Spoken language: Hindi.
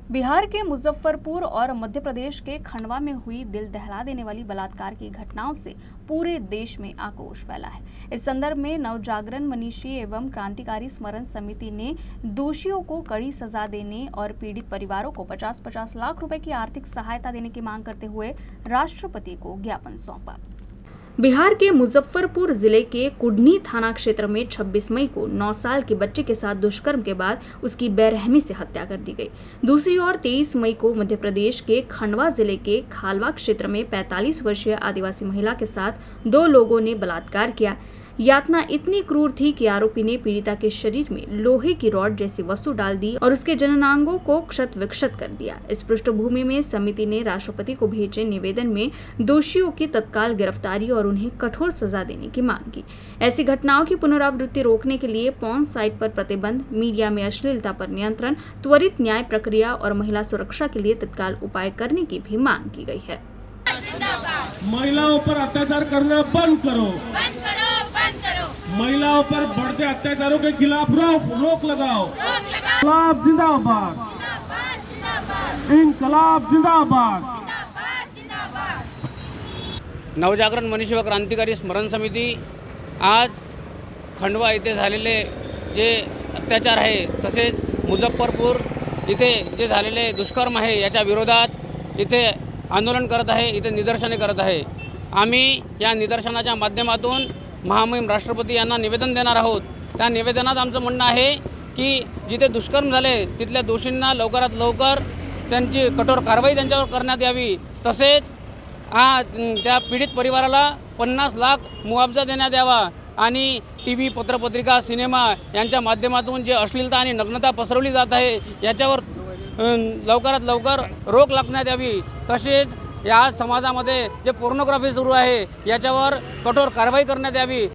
बिहार के मुजफ्फरपुर और मध्य प्रदेश के खंडवा में हुई दिल दहला देने वाली बलात्कार की घटनाओं से पूरे देश में आक्रोश फैला है। इस संदर्भ में नवजागरण मनीषी एवं क्रांतिकारी स्मरण समिति ने दोषियों को कड़ी सजा देने और पीड़ित परिवारों को 50-50 लाख रुपए की आर्थिक सहायता देने की मांग करते हुए राष्ट्रपति को ज्ञापन सौंपा। बिहार के मुजफ्फरपुर जिले के कुढ़नी थाना क्षेत्र में 26 मई को 9 साल के बच्चे के साथ दुष्कर्म के बाद उसकी बेरहमी से हत्या कर दी गई। दूसरी ओर 23 मई को मध्य प्रदेश के खंडवा जिले के खालवा क्षेत्र में 45 वर्षीय आदिवासी महिला के साथ 2 लोगों ने बलात्कार किया। यातना इतनी क्रूर थी कि आरोपी ने पीड़िता के शरीर में लोहे की रॉड जैसी वस्तु डाल दी और उसके जननांगों को क्षत विक्षत कर दिया। इस पृष्ठभूमि में समिति ने राष्ट्रपति को भेजे निवेदन में दोषियों की तत्काल गिरफ्तारी और उन्हें कठोर सजा देने की मांग की। ऐसी घटनाओं की पुनरावृत्ति रोकने के लिए पॉर्न साइट पर प्रतिबंध, मीडिया में अश्लीलता पर नियंत्रण, त्वरित न्याय प्रक्रिया और महिला सुरक्षा के लिए तत्काल उपाय करने की भी मांग की गई है। महिलाओं पर अत्याचार करना बंद करो, बंद करो, बंद करो। महिलाओं पर बढ़ते अत्याचारों के खिलाफ रोक लगाओ। इंकलाब जिंदाबाद, जिंदाबाद, जिंदाबाद, इंकलाब जिंदाबाद। जिंदाबाद, जिंदाबाद। नवजागरण मनीषी व क्रांतिकारी स्मरण समिती आज खंडवा इथे झालेले जे अत्याचार आहे तसेच मुजफ्फरपूर इथे जे झालेले दुष्कर्म आहे याच्या विरोधात इथे आंदोलन करत आहे, इथे निदर्शने करत आहे। आम्ही या निदर्शनाच्या माध्यमातून महामहिम राष्ट्रपती यांना निवेदन देणार आहोत। त्या निवेदनात आमचं म्हणणं आहे की जिथे दुष्कर्म झाले तिथल्या दोषींना लवकरात लवकर त्यांची कठोर कारवाई त्यांच्यावर करण्यात यावी। तसेच त्या पीडित परिवाराला 50 लाख मुआवजा देण्यात यावा आणि टीव्ही, पत्रपत्रिका, सिनेमा यांच्या माध्यमातून जे अश्लीलता आणि नग्नता पसरवली जात आहे याच्यावर लवकरात लवकर रोक लागण्यात यावी। तसेच या समाजामध्ये जे पोर्नोग्राफी सुरू आहे याच्यावर कठोर कारवाई करण्यात यावी।